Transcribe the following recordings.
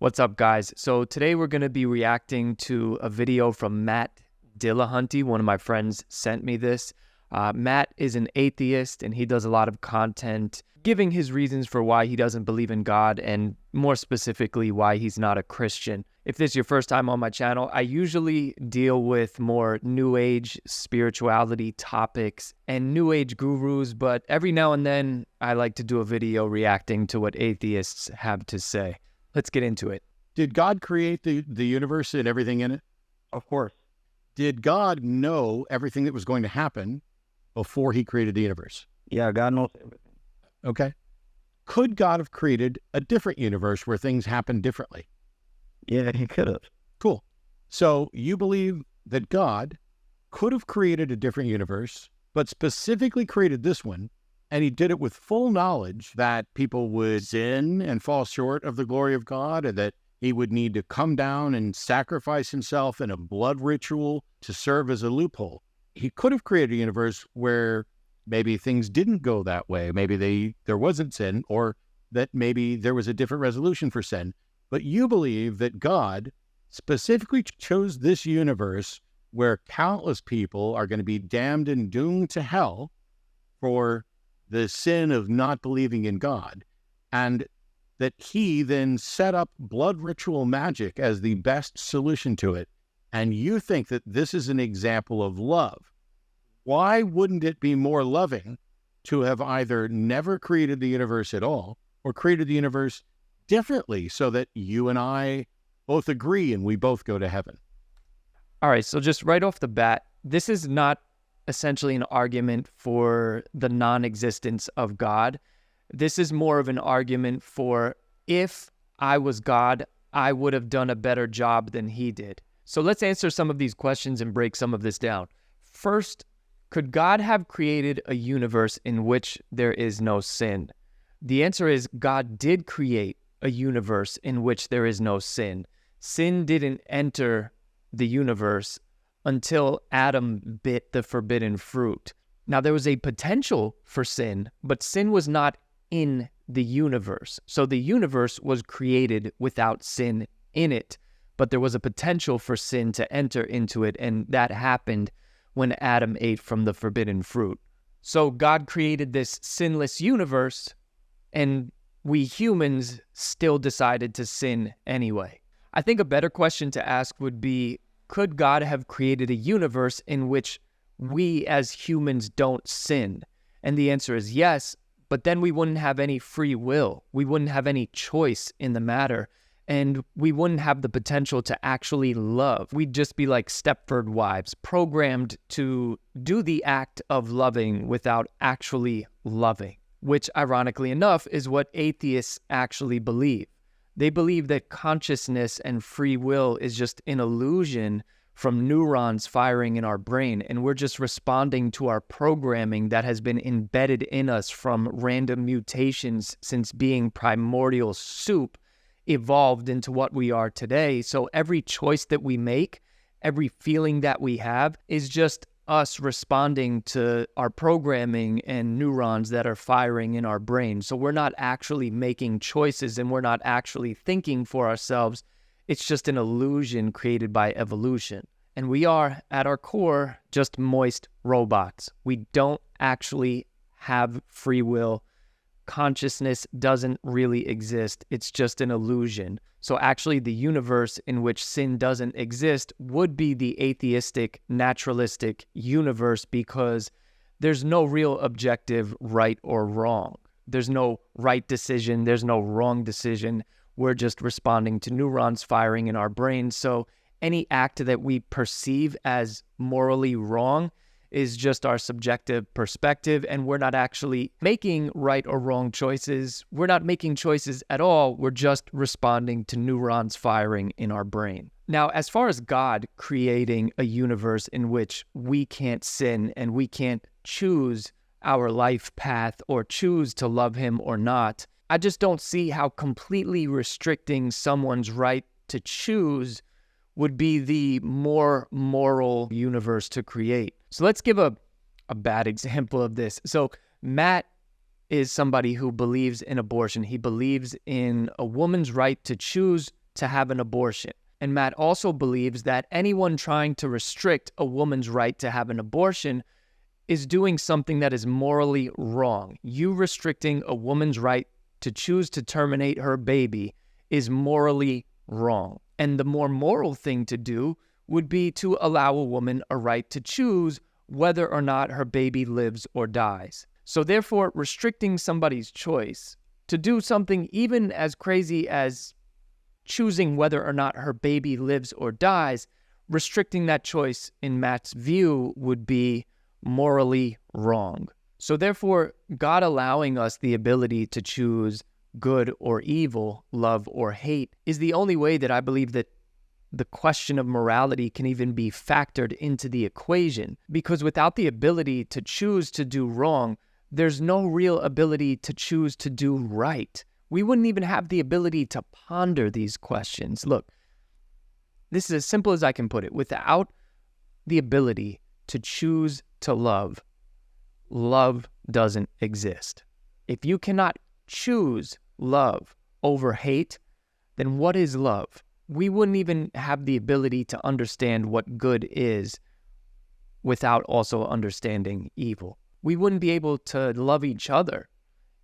What's up, guys? So today we're going to be reacting to a video from Matt Dillahunty. One of my friends sent me this. Matt is an atheist, and he does a lot of content giving his reasons for why he doesn't believe in God, and more specifically, why he's not a Christian. If this is your first time on my channel, I usually deal with more New Age spirituality topics and New Age gurus, but every now and then I like to do a video reacting to what atheists have to say. Let's get into it. Did God create the universe and everything in it? Of course. Did God know everything that was going to happen before he created the universe? Yeah, God knows everything. Okay. Could God have created a different universe where things happen differently? Yeah, he could have. Cool. So you believe that God could have created a different universe, but specifically created this one, and he did it with full knowledge that people would sin and fall short of the glory of God, and that he would need to come down and sacrifice himself in a blood ritual to serve as a loophole. He could have created a universe where maybe things didn't go that way. Maybe there wasn't sin, or that maybe there was a different resolution for sin. But you believe that God specifically chose this universe where countless people are going to be damned and doomed to hell for the sin of not believing in God, and that he then set up blood ritual magic as the best solution to it. And you think that this is an example of love. Why wouldn't it be more loving to have either never created the universe at all, or created the universe differently so that you and I both agree and we both go to heaven? All right, so just right off the bat, this is not essentially an argument for the non-existence of God. This is more of an argument for, if I was God, I would have done a better job than he did. So let's answer some of these questions and break some of this down. First, could God have created a universe in which there is no sin? The answer is God did create a universe in which there is no sin. Sin didn't enter the universe until Adam bit the forbidden fruit. Now, there was a potential for sin, but sin was not in the universe. So the universe was created without sin in it, but there was a potential for sin to enter into it, and that happened when Adam ate from the forbidden fruit. So God created this sinless universe, and we humans still decided to sin anyway. I think a better question to ask would be, could God have created a universe in which we as humans don't sin? And the answer is yes, but then we wouldn't have any free will. We wouldn't have any choice in the matter, and we wouldn't have the potential to actually love. We'd just be like Stepford wives, programmed to do the act of loving without actually loving, which ironically enough is what atheists actually believe. They believe that consciousness and free will is just an illusion from neurons firing in our brain, and we're just responding to our programming that has been embedded in us from random mutations since being primordial soup evolved into what we are today. So every choice that we make, every feeling that we have is just us responding to our programming and neurons that are firing in our brain. So we're not actually making choices, and we're not actually thinking for ourselves. It's just an illusion created by evolution. And we are, at our core, just moist robots. We don't actually have free will. Consciousness doesn't really exist. It's just an illusion. So actually, the universe in which sin doesn't exist would be the atheistic, naturalistic universe, because there's no real objective right or wrong. There's no right decision. There's no wrong decision. We're just responding to neurons firing in our brains. So any act that we perceive as morally wrong is just our subjective perspective, and we're not actually making right or wrong choices. We're not making choices at all. We're just responding to neurons firing in our brain. Now, as far as God creating a universe in which we can't sin and we can't choose our life path or choose to love him or not, I just don't see how completely restricting someone's right to choose would be the more moral universe to create. So let's give a bad example of this. So Matt is somebody who believes in abortion. He believes in a woman's right to choose to have an abortion. And Matt also believes that anyone trying to restrict a woman's right to have an abortion is doing something that is morally wrong. You restricting a woman's right to choose to terminate her baby is morally wrong. And the more moral thing to do would be to allow a woman a right to choose whether or not her baby lives or dies. So therefore, restricting somebody's choice to do something even as crazy as choosing whether or not her baby lives or dies, restricting that choice in Matt's view would be morally wrong. So therefore, God allowing us the ability to choose good or evil, love or hate, is the only way that I believe that the question of morality can even be factored into the equation. Because without the ability to choose to do wrong, there's no real ability to choose to do right. We wouldn't even have the ability to ponder these questions. Look, this is as simple as I can put it. Without the ability to choose to love, love doesn't exist. If you cannot choose love over hate, then what is love? We wouldn't even have the ability to understand what good is without also understanding evil. We wouldn't be able to love each other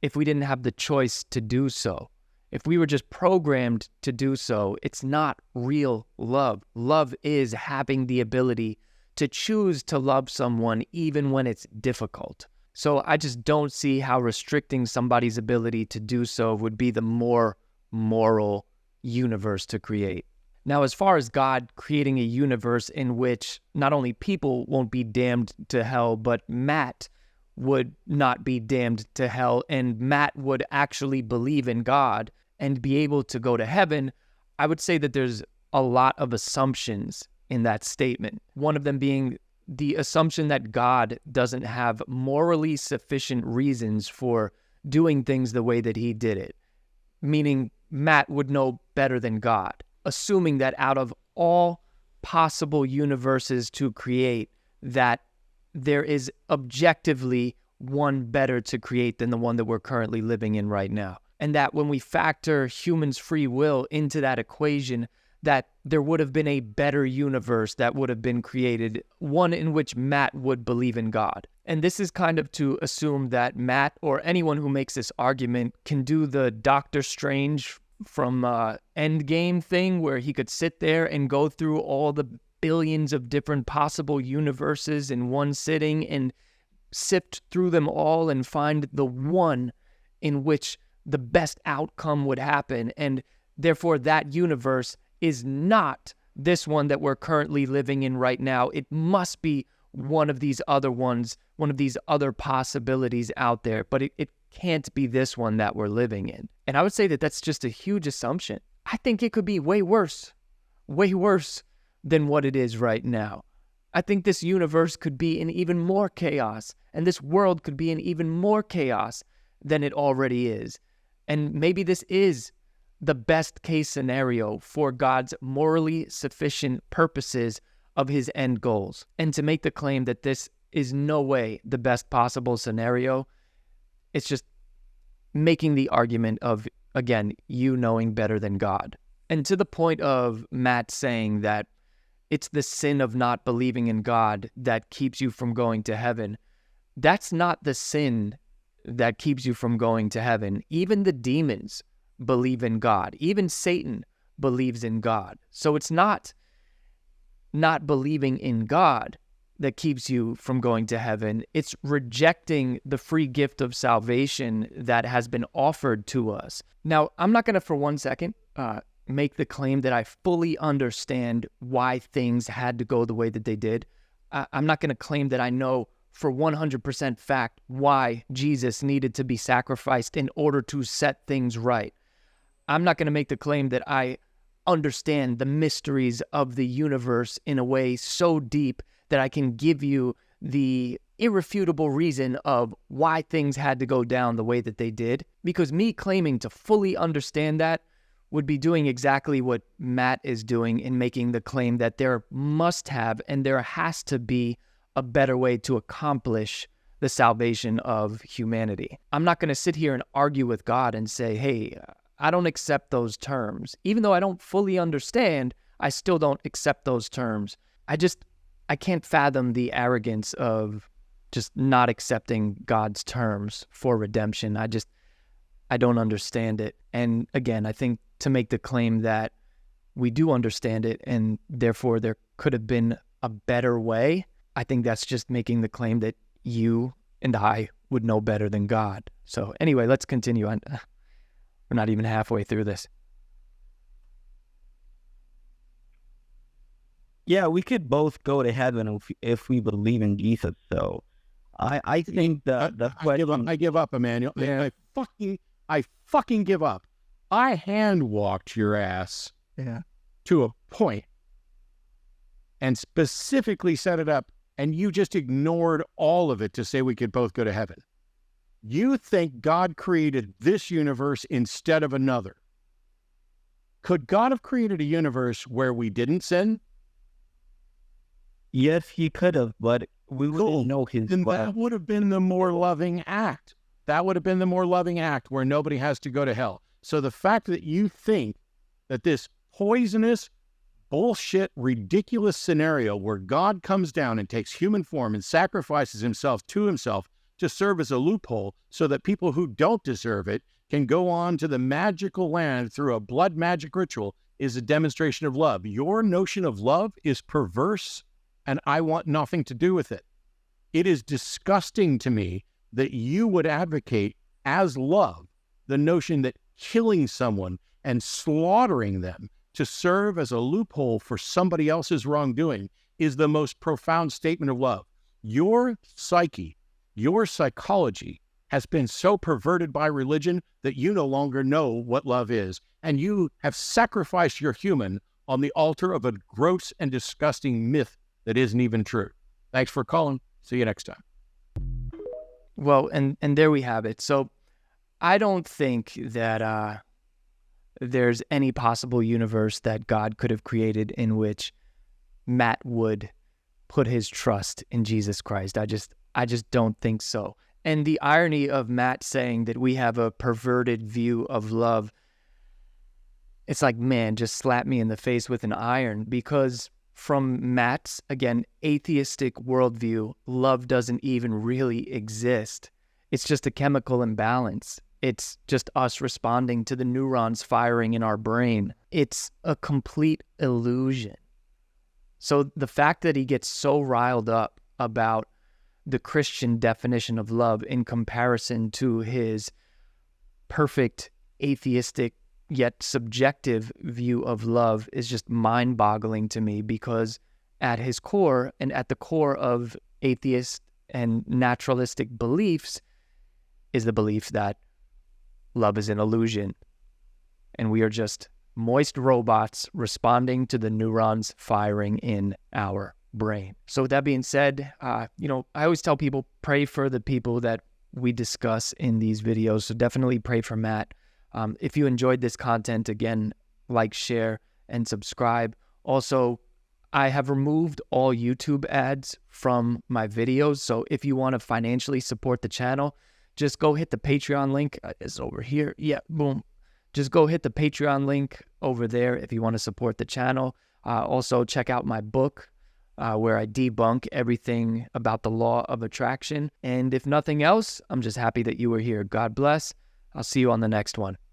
if we didn't have the choice to do so. If we were just programmed to do so, it's not real love. Love is having the ability to choose to love someone even when it's difficult. So I just don't see how restricting somebody's ability to do so would be the more moral universe to create. Now, as far as God creating a universe in which not only people won't be damned to hell, but Matt would not be damned to hell, and Matt would actually believe in God and be able to go to heaven, I would say that there's a lot of assumptions in that statement. One of them being the assumption that God doesn't have morally sufficient reasons for doing things the way that he did it, meaning Matt would know better than God, assuming that out of all possible universes to create, that there is objectively one better to create than the one that we're currently living in right now. And that when we factor humans' free will into that equation, that there would have been a better universe that would have been created, one in which Matt would believe in God. And this is kind of to assume that Matt or anyone who makes this argument can do the Doctor Strange from Endgame thing where he could sit there and go through all the billions of different possible universes in one sitting and sift through them all and find the one in which the best outcome would happen. And therefore that universe is not this one that we're currently living in right now. It must be one of these other ones, one of these other possibilities out there, but it can't be this one that we're living in. And I would say that that's just a huge assumption. I think it could be way worse than what it is right now. I think this universe could be in even more chaos, and this world could be in even more chaos than it already is. And maybe this is the best case scenario for God's morally sufficient purposes of his end goals. And to make the claim that this is no way the best possible scenario, it's just making the argument of, again, you knowing better than God. And to the point of Matt saying that it's the sin of not believing in God that keeps you from going to heaven, that's not the sin that keeps you from going to heaven. Even the demons believe in God. Even Satan believes in God. So it's not believing in God that keeps you from going to heaven. It's rejecting the free gift of salvation that has been offered to us. Now, I'm not going to for one second make the claim that I fully understand why things had to go the way that they did. I'm not going to claim that I know for 100% fact why Jesus needed to be sacrificed in order to set things right. I'm not going to make the claim that I understand the mysteries of the universe in a way so deep that I can give you the irrefutable reason of why things had to go down the way that they did. Because me claiming to fully understand that would be doing exactly what Matt is doing in making the claim that there must have and there has to be a better way to accomplish the salvation of humanity. I'm not going to sit here and argue with God and say, hey, I don't accept those terms. Even though I don't fully understand, I still don't accept those terms. I can't fathom the arrogance of just not accepting God's terms for redemption. I don't understand it. And again, I think to make the claim that we do understand it and therefore there could have been a better way, I think that's just making the claim that you and I would know better than God. So anyway, let's continue on. We're not even halfway through this. Yeah, we could both go to heaven if we believe in Jesus. So I think the question... I give up, Emmanuel. Yeah. I fucking give up. I hand walked your ass to a point and specifically set it up, and you just ignored all of it to say we could both go to heaven. You think God created this universe instead of another. Could God have created a universe where we didn't sin? Yes, he could have, but we wouldn't know his Then will. that would have been the more loving act. That would have been the more loving act where nobody has to go to hell. So the fact that you think that this poisonous, bullshit, ridiculous scenario where God comes down and takes human form and sacrifices himself to serve as a loophole so that people who don't deserve it can go on to the magical land through a blood magic ritual is a demonstration of love. Your notion of love is perverse, and I want nothing to do with it. It is disgusting to me that you would advocate as love the notion that killing someone and slaughtering them to serve as a loophole for somebody else's wrongdoing is the most profound statement of love. Your psyche, your psychology has been so perverted by religion that you no longer know what love is, and you have sacrificed your human on the altar of a gross and disgusting myth that isn't even true. Thanks for calling. See you next time. Well, and there we have it. So I don't think that there's any possible universe that God could have created in which Matt would put his trust in Jesus Christ. I just don't think so. And the irony of Matt saying that we have a perverted view of love, it's like, man, just slap me in the face with an iron, because from Matt's, again, atheistic worldview, love doesn't even really exist. It's just a chemical imbalance. It's just us responding to the neurons firing in our brain. It's a complete illusion. So the fact that he gets so riled up about the Christian definition of love in comparison to his perfect atheistic yet subjective view of love is just mind-boggling to me, because at his core and at the core of atheist and naturalistic beliefs is the belief that love is an illusion and we are just moist robots responding to the neurons firing in our brain. So with that being said, I always tell people, pray for the people that we discuss in these videos. So definitely pray for Matt. If you enjoyed this content, again, like, share, and subscribe. Also, I have removed all YouTube ads from my videos. So if you want to financially support the channel, just go hit the Patreon link. It's over here. Yeah, boom. Just go hit the Patreon link over there if you want to support the channel. Also, check out my book where I debunk everything about the law of attraction. And if nothing else, I'm just happy that you were here. God bless. I'll see you on the next one.